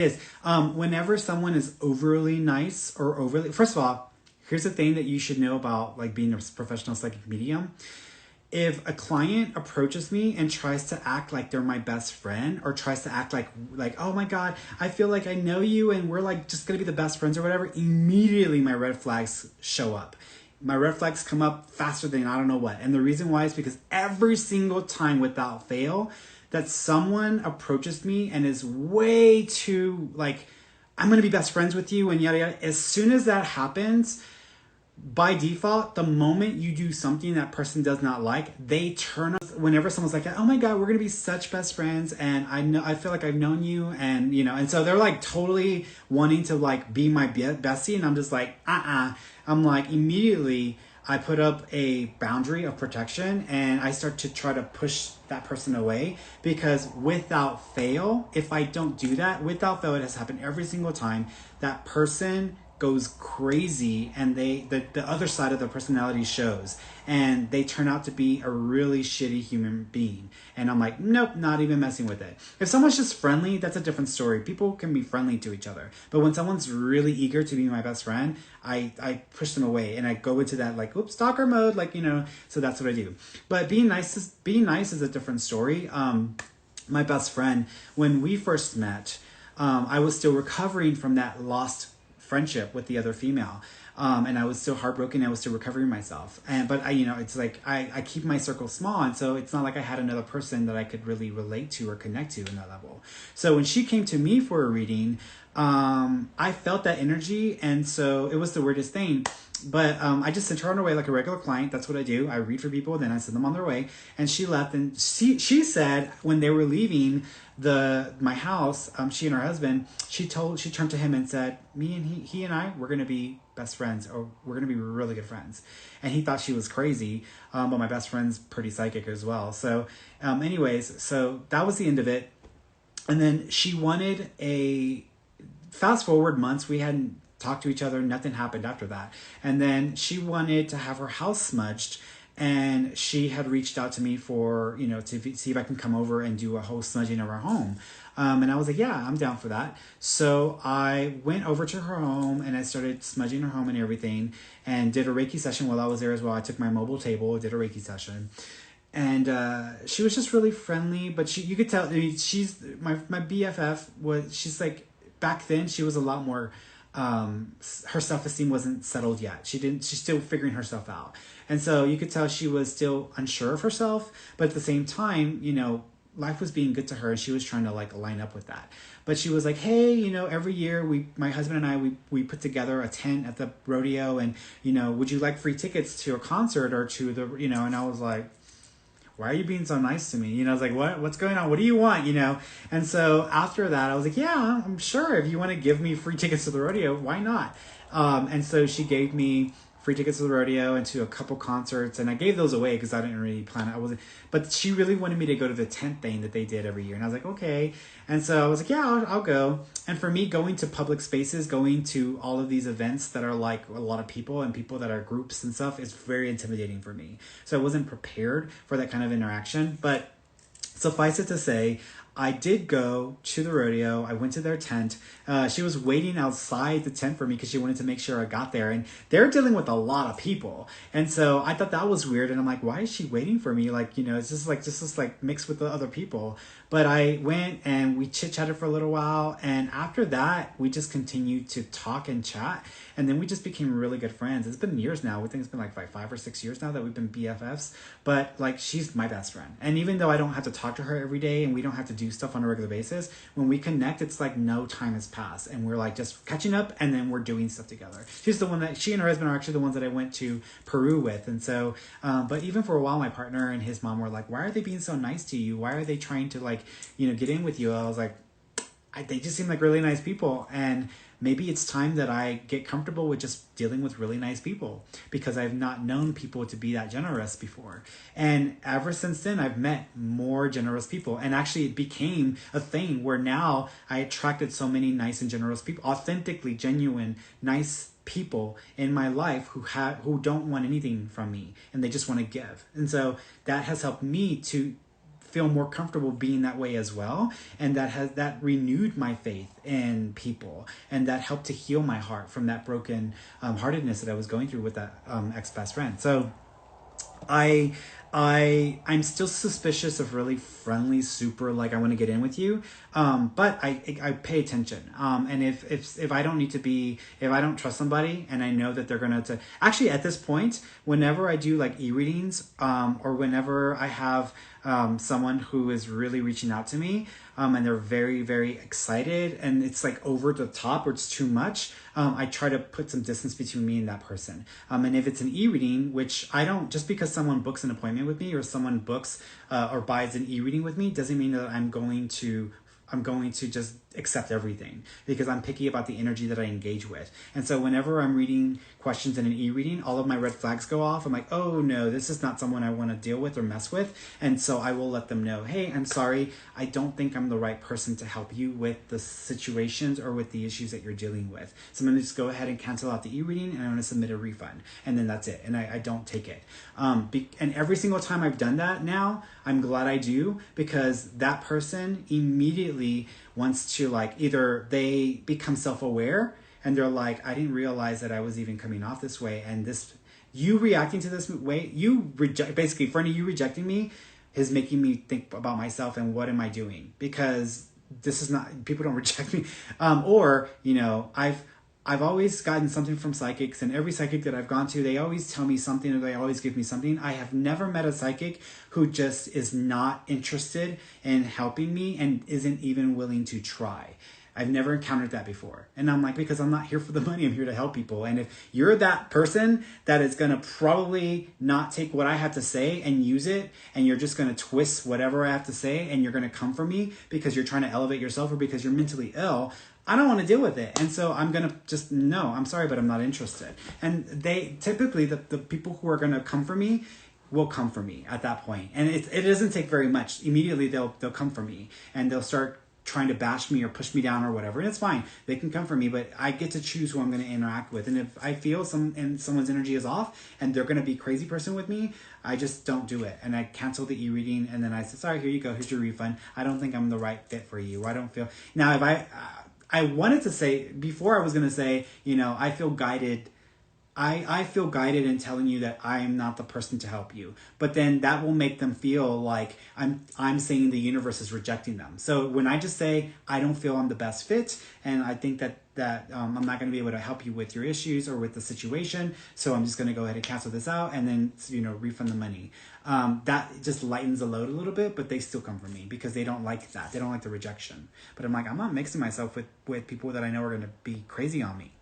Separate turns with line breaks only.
is. Whenever someone is overly nice or overly, first of all, here's the thing that you should know about like being a professional psychic medium. If a client approaches me and tries to act like they're my best friend, or tries to act like oh my god, I feel like I know you and we're like just gonna be the best friends or whatever, immediately my red flags show up. My red flags come up faster than I don't know what. And the reason why is because every single time without fail that someone approaches me and is way too like, I'm going to be best friends with you and yada yada. As soon as that happens, by default, the moment you do something that person does not like, they turn us. Whenever someone's like, oh my God, we're going to be such best friends. And I feel like I've known you. And, and so they're like totally wanting to like be my bestie. And I'm just like, I'm like, immediately I put up a boundary of protection and I start to try to push that person away, because without fail, if I don't do that, without fail, it has happened every single time, that person goes crazy and the other side of the personality shows and they turn out to be a really shitty human being. And I'm like, nope, not even messing with it. If someone's just friendly, that's a different story. People can be friendly to each other. But when someone's really eager to be my best friend, I push them away and I go into that like, oops, stalker mode, like, so that's what I do. But being nice is a different story. My best friend, when we first met, I was still recovering from that lost friendship with the other female. And I was still heartbroken. I was still recovering myself. But it's like, I keep my circle small. And so it's not like I had another person that I could really relate to or connect to in that level. So when she came to me for a reading, I felt that energy. And so it was the weirdest thing. But I just sent her on her way like a regular client. That's what I do. I read for people, then I send them on their way. And she left. And she said when they were leaving my house, she and her husband, she turned to him and said, me and he and I, we're going to be best friends, or we're going to be really good friends. And he thought she was crazy. But my best friend's pretty psychic as well. So anyways, so that was the end of it. And then she wanted fast forward months, we hadn't talked to each other. Nothing happened after that. And then she wanted to have her house smudged. And she had reached out to me for, to see if I can come over and do a whole smudging of her home. And I was like, yeah, I'm down for that. So I went over to her home and I started smudging her home and everything, and did a Reiki session while I was there as well. I took my mobile table, did a Reiki session. And she was just really friendly, but you could tell, she's my BFF she's like, back then she was a lot more, her self-esteem wasn't settled yet. She's still figuring herself out. And so you could tell she was still unsure of herself, but at the same time, life was being good to her and she was trying to like line up with that. But she was like, hey, every year my husband and I, we put together a tent at the rodeo, and, would you like free tickets to a concert or to the, and I was like, why are you being so nice to me? I was like, what's going on? What do you want? And so after that, I was like, yeah, I'm sure if you want to give me free tickets to the rodeo, why not? And so she gave me free tickets to the rodeo and to a couple concerts, and I gave those away because I didn't really plan it. But she really wanted me to go to the tent thing that they did every year, and I was like, okay. And so I was like, yeah, I'll go. And for me, going to public spaces, going to all of these events that are like a lot of people and people that are groups and stuff, is very intimidating for me. So I wasn't prepared for that kind of interaction. But suffice it to say, I did go to the rodeo. I went to their tent. She was waiting outside the tent for me because she wanted to make sure I got there. And they're dealing with a lot of people. And so I thought that was weird. And I'm like, why is she waiting for me? Like, it's just like mixed with the other people. But I went and we chit-chatted for a little while. And after that, we just continued to talk and chat. And then we just became really good friends. It's been years now. We think it's been like 5 or 6 years now that we've been BFFs. But like, she's my best friend. And even though I don't have to talk to her every day and we don't have to do stuff on a regular basis, when we connect, it's like no time has passed. And we're like just catching up, and then we're doing stuff together. She and her husband are actually the ones that I went to Peru with. And so, but even for a while, my partner and his mom were like, why are they being so nice to you? Why are they trying to like, get in with you? I was like, they just seem like really nice people. And maybe it's time that I get comfortable with just dealing with really nice people, because I've not known people to be that generous before. And ever since then, I've met more generous people. And actually it became a thing where now I attracted so many nice and generous people, authentically genuine, nice people in my life who don't want anything from me and they just want to give. And so that has helped me to feel more comfortable being that way as well. And that renewed my faith in people, and that helped to heal my heart from that broken heartedness that I was going through with that ex-best friend. So I'm still suspicious of really friendly, super, like, I want to get in with you. But I pay attention. And if I don't need to be, if I don't trust somebody and I know that they're going to, actually at this point, whenever I do like e-readings, or whenever I have, someone who is really reaching out to me, and they're very, very excited and it's like over the top or it's too much, I try to put some distance between me and that person. And if it's an e-reading, which I don't, just because someone books an appointment with me or someone books or buys an e-reading with me, doesn't mean that I'm going to just accept everything, because I'm picky about the energy that I engage with. And so whenever I'm reading questions in an e-reading, all of my red flags go off. I'm like, oh no, this is not someone I want to deal with or mess with. And so I will let them know, hey, I'm sorry, I don't think I'm the right person to help you with the situations or with the issues that you're dealing with. So I'm going to just go ahead and cancel out the e-reading, and I'm going to submit a refund. And then that's it. And I don't take it. And every single time I've done that now, I'm glad I do, because that person immediately wants to, like, either they become self-aware and they're like, I didn't realize that I was even coming off this way. And this, you reacting to this way, basically, Fernie, you rejecting me is making me think about myself and what am I doing? Because this is not, people don't reject me. Or, you know, I've always gotten something from psychics, and every psychic that I've gone to, they always tell me something, or they always give me something. I have never met a psychic who just is not interested in helping me and isn't even willing to try. I've never encountered that before. And I'm like, because I'm not here for the money, I'm here to help people. And if you're that person that is going to probably not take what I have to say and use it, and you're just going to twist whatever I have to say, and you're going to come for me because you're trying to elevate yourself or because you're mentally ill, I don't want to deal with it. And so I'm going to just, no, I'm sorry, but I'm not interested. And they typically, the people who are going to come for me will come for me at that point. And it doesn't take very much. Immediately they'll come for me, and they'll start trying to bash me or push me down or whatever. And it's fine. They can come for me, but I get to choose who I'm going to interact with. And if I feel someone's energy is off and they're going to be a crazy person with me, I just don't do it. And I cancel the e-reading, and then I say, sorry, here you go. Here's your refund. I don't think I'm the right fit for you. I don't feel, now if I wanted to say, before I was going to say, you know, I feel guided. I feel guided in telling you that I am not the person to help you. But then that will make them feel like I'm saying the universe is rejecting them. So when I just say, I don't feel I'm the best fit, and I think that I'm not going to be able to help you with your issues or with the situation, so I'm just going to go ahead and cancel this out and then, you know, refund the money. That just lightens the load a little bit, but they still come for me because they don't like that. They don't like the rejection. But I'm like, I'm not mixing myself with people that I know are going to be crazy on me.